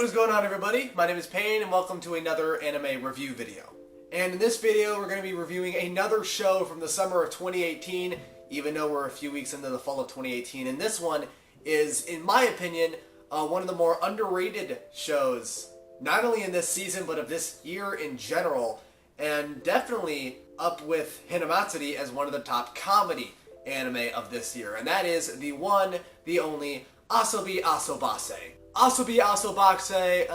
What's going on, everybody? My name is Payne and welcome to another anime review video. And in this video we're going to be reviewing another show from the summer of 2018, even though we're a few weeks into the fall of 2018. And this one is, in my opinion, one of the more underrated shows, not only in this season but of this year in general, and definitely up with Hinamatsuri as one of the top comedy anime of this year. And that is the one, the only, Asobi Asobase. Asobi Asobase,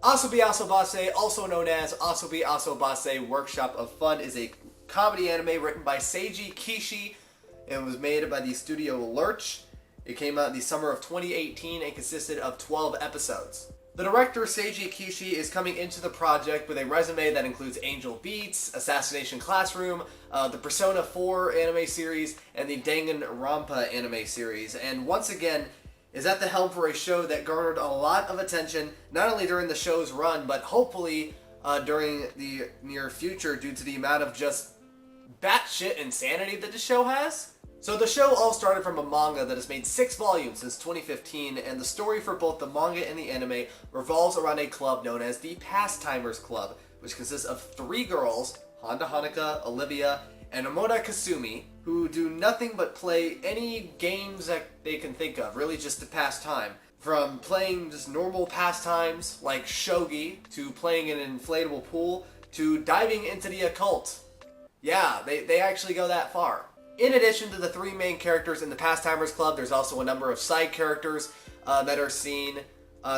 Asobi Asobase, also known as Asobi Asobase Workshop of Fun, is a comedy anime written by Seiji Kishi and was made by the studio Lerche. It came out in the summer of 2018 and consisted of 12 episodes. The director, Seiji Kishi, is coming into the project with a resume that includes Angel Beats, Assassination Classroom, the Persona 4 anime series, and the Danganronpa anime series. And once again, is at the helm for a show that garnered a lot of attention, not only during the show's run, but hopefully during the near future due to the amount of just batshit insanity that the show has. So the show all started from a manga that has made 6 volumes since 2015, and the story for both the manga and the anime revolves around a club known as the Pastimers Club, which consists of 3 girls, Honda Hanuka, Olivia, and Omoda Kasumi, who do nothing but play any games that they can think of, really just to pass time. From playing just normal pastimes like shogi, to playing in an inflatable pool, to diving into the occult. Yeah, they actually go that far. In addition to the 3 main characters in the Pastimers Club, there's also a number of side characters that are seen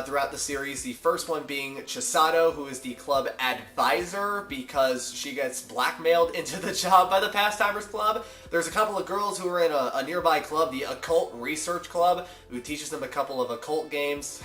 throughout the series. The first one being Chisato, who is the club advisor because she gets blackmailed into the job by the Pastimers Club. There's a couple of girls who are in a nearby club, the Occult Research Club, who teaches them a couple of occult games.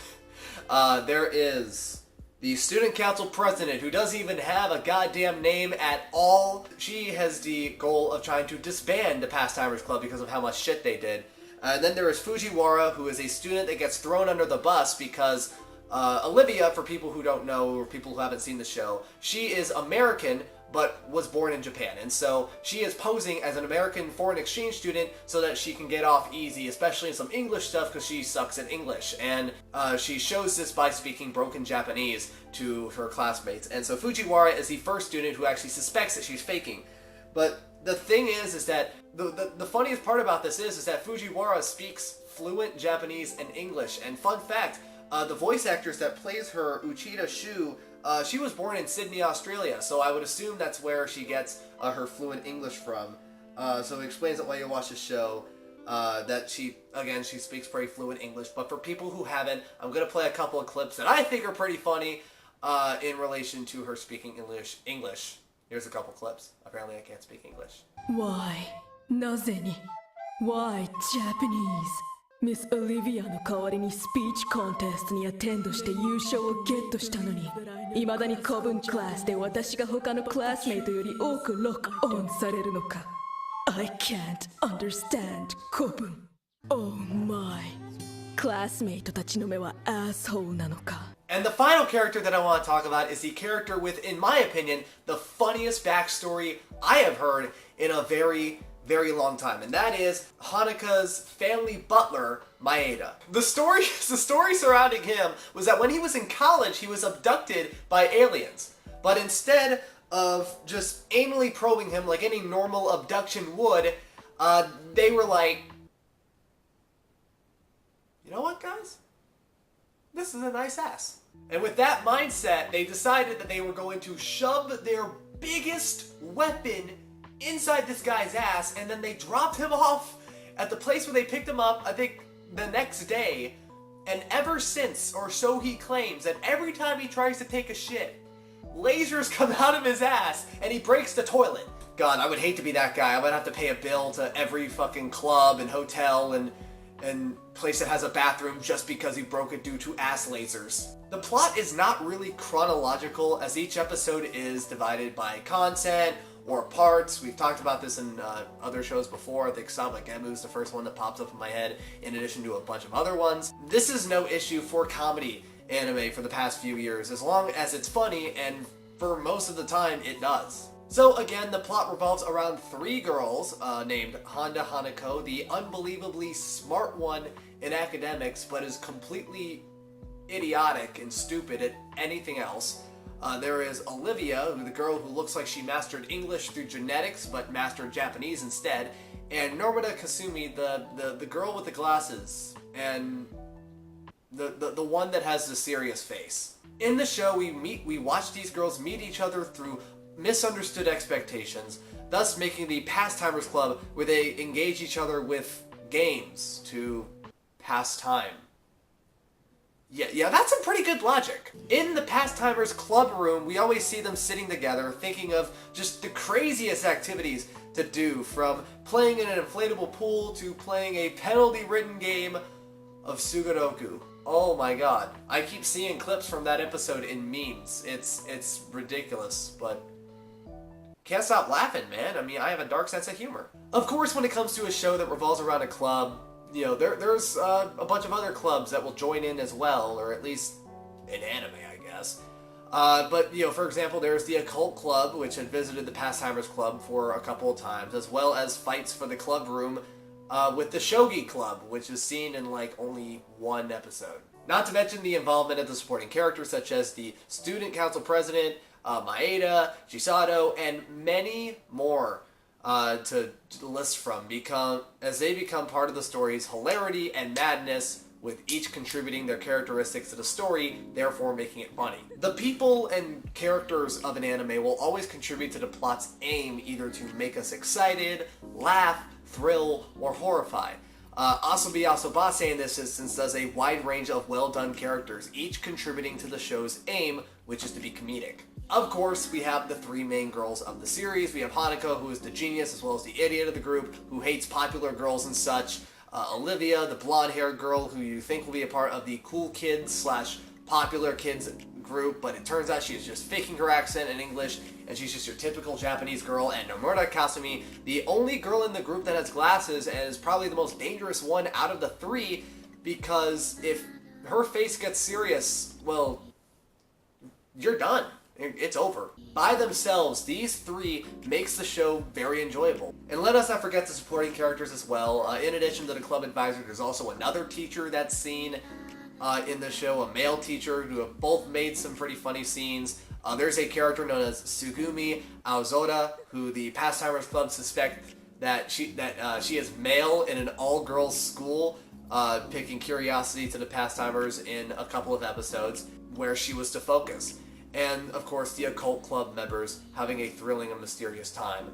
There is the student council president, who doesn't even have a goddamn name at all. She has the goal of trying to disband the Pastimers Club because of how much shit they did. And then there is Fujiwara, who is a student that gets thrown under the bus because Olivia, for people who don't know or people who haven't seen the show, she is American but was born in Japan. And so she is posing as an American foreign exchange student so that she can get off easy, especially in some English stuff because she sucks at English. And she shows this by speaking broken Japanese to her classmates. And so Fujiwara is the first student who actually suspects that she's faking. But the thing is that the funniest part about this is that Fujiwara speaks fluent Japanese and English. And fun fact, the voice actress that plays her, Uchida Shu, she was born in Sydney, Australia, so I would assume that's where she gets her fluent English from. So it explains that while you watch the show, that she speaks pretty fluent English. But for people who haven't, I'm going to play a couple of clips that I think are pretty funny in relation to her speaking English. Here's a couple clips. Apparently I can't speak English. Why? なぜに? Why Japanese? Miss Olivia の代わりにスピーチコンテストにアテンドして優勝をゲットしたのに、未だに古文クラスで私が他のクラスメイトより多くロックオンされるのか。I can't understand 古文。Oh my. クラスメイトたちの目はアスホールなのか。And the final character that I want to talk about is the character with, in my opinion, the funniest backstory I have heard in a very, very long time, and that is Hanuka's family butler, Maeda. The story surrounding him was that when he was in college, he was abducted by aliens. But instead of just anally probing him like any normal abduction would, they were like, you know what, guys? This is a nice ass. And with that mindset, they decided that they were going to shove their biggest weapon inside this guy's ass, and then they dropped him off at the place where they picked him up, I think, the next day. And ever since, or so he claims, that every time he tries to take a shit, lasers come out of his ass, and he breaks the toilet. God, I would hate to be that guy. I would have to pay a bill to every fucking club and hotel and place that has a bathroom just because he broke it due to ass lasers. The plot is not really chronological, as each episode is divided by content or parts. We've talked about this in other shows before. I think Sama Gemu is the first one that pops up in my head, in addition to a bunch of other ones. This is no issue for comedy anime for the past few years, as long as it's funny, and for most of the time it does. So again, the plot revolves around 3 girls named Honda Hanako, the unbelievably smart one in academics, but is completely idiotic and stupid at anything else. There is Olivia, the girl who looks like she mastered English through genetics but mastered Japanese instead, and Nomura Kasumi, the girl with the glasses, and the one that has the serious face. In the show, we watch these girls meet each other through misunderstood expectations, thus making the Pastimers Club where they engage each other with games to pass time. Yeah, that's some pretty good logic. In the Pastimers Club room, we always see them sitting together, thinking of just the craziest activities to do, from playing in an inflatable pool to playing a penalty-ridden game of Sudoku. Oh my god. I keep seeing clips from that episode in memes. It's ridiculous, but can't stop laughing, man. I mean, I have a dark sense of humor. Of course, when it comes to a show that revolves around a club, you know, there's a bunch of other clubs that will join in as well, or at least in anime, I guess. But, you know, for example, there's the Occult Club, which had visited the Pastimers Club for a couple of times, as well as fights for the club room with the Shogi Club, which is seen in, like, only one episode. Not to mention the involvement of the supporting characters, such as the Student Council President, Maeda, Chisato, and many more to list from, as they become part of the story's hilarity and madness, with each contributing their characteristics to the story, therefore making it funny. The people and characters of an anime will always contribute to the plot's aim, either to make us excited, laugh, thrill, or horrify. Asobi Asobase in this instance does a wide range of well-done characters, each contributing to the show's aim, which is to be comedic. Of course, we have the three main girls of the series. We have Hanako, who is the genius as well as the idiot of the group, who hates popular girls and such. Olivia, the blonde-haired girl who you think will be a part of the cool kids / popular kids group, but it turns out she is just faking her accent in English, and she's just your typical Japanese girl. And Nomura Kasumi, the only girl in the group that has glasses, and is probably the most dangerous one out of the three, because if her face gets serious, well, you're done. It's over. By themselves, these three makes the show very enjoyable. And let us not forget the supporting characters as well. In addition to the club advisor, there's also another teacher that's seen in the show, a male teacher, who have both made some pretty funny scenes. There's a character known as Tsugumi Aozoda, who the Pastimers Club suspect that she is male in an all-girls school, picking curiosity to the Pastimers in a couple of episodes where she was to focus. And, of course, the Occult Club members having a thrilling and mysterious time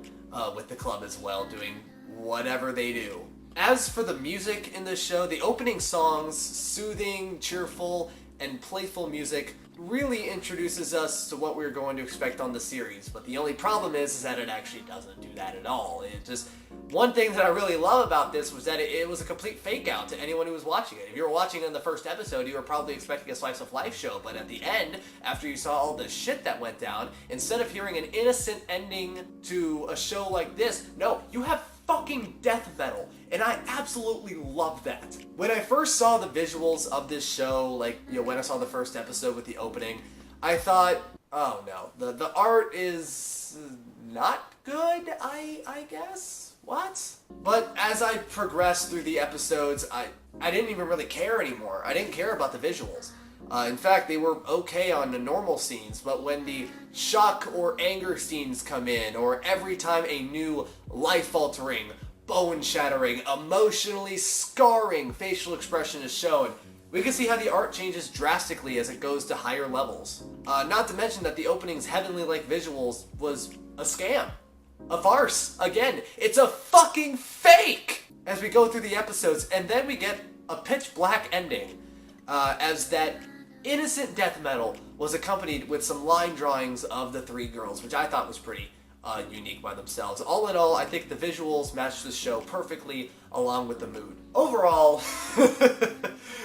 with the club as well, doing whatever they do. As for the music in this show, the opening songs, soothing, cheerful, and playful music, really introduces us to what we're going to expect on the series. But the only problem is that it actually doesn't do that at all. It just... One thing that I really love about this was that it was a complete fake out to anyone who was watching it. If you were watching it in the first episode, you were probably expecting a slice of life show, but at the end, after you saw all the shit that went down, instead of hearing an innocent ending to a show like this, no, you have fucking death metal, and I absolutely love that. When I first saw the visuals of this show, like, you know, when I saw the first episode with the opening, I thought, oh no, the art is not good, I guess? What? But as I progressed through the episodes, I didn't even really care anymore. I didn't care about the visuals. In fact, they were okay on the normal scenes, but when the shock or anger scenes come in, or every time a new life-altering, bone-shattering, emotionally scarring facial expression is shown, we can see how the art changes drastically as it goes to higher levels. Not to mention that the opening's heavenly-like visuals was a scam. A farce. Again, it's a fucking fake! As we go through the episodes, and then we get a pitch black ending, as that innocent death metal was accompanied with some line drawings of the three girls, which I thought was pretty unique by themselves. All in all, I think the visuals match the show perfectly, along with the mood. Overall,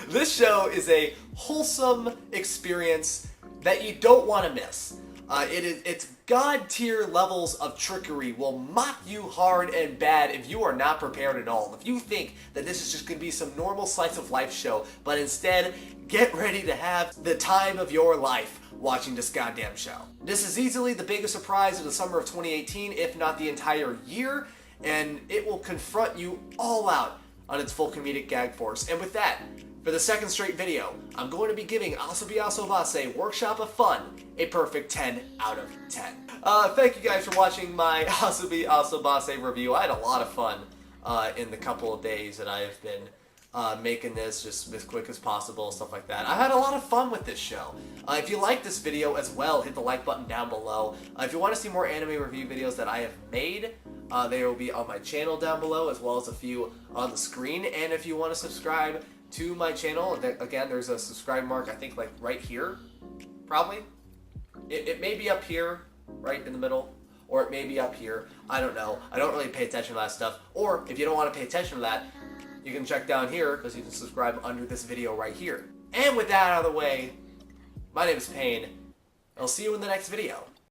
this show is a wholesome experience that you don't want to miss. It's god-tier levels of trickery will mock you hard and bad if you are not prepared at all. If you think that this is just going to be some normal slice of life show, but instead, get ready to have the time of your life watching this goddamn show. This is easily the biggest surprise of the summer of 2018, if not the entire year, and it will confront you all out on its full comedic gag force. And with that, For the second straight video, I'm going to be giving Asobi Asobase Workshop of Fun a perfect 10 out of 10. Thank you guys for watching my Asobi Asobase review. I had a lot of fun in the couple of days that I have been making this just as quick as possible, stuff like that. I had a lot of fun with this show. If you like this video as well, hit the like button down below. If you want to see more anime review videos that I have made, they will be on my channel down below, as well as a few on the screen. And if you want to subscribe to my channel, again, there's a subscribe mark, I think, like right here, probably. It may be up here, right in the middle, or it may be up here. I don't know. I don't really pay attention to that stuff. Or if you don't want to pay attention to that, you can check down here, because you can subscribe under this video right here. And with that out of the way, my name is Payne. I'll see you in the next video.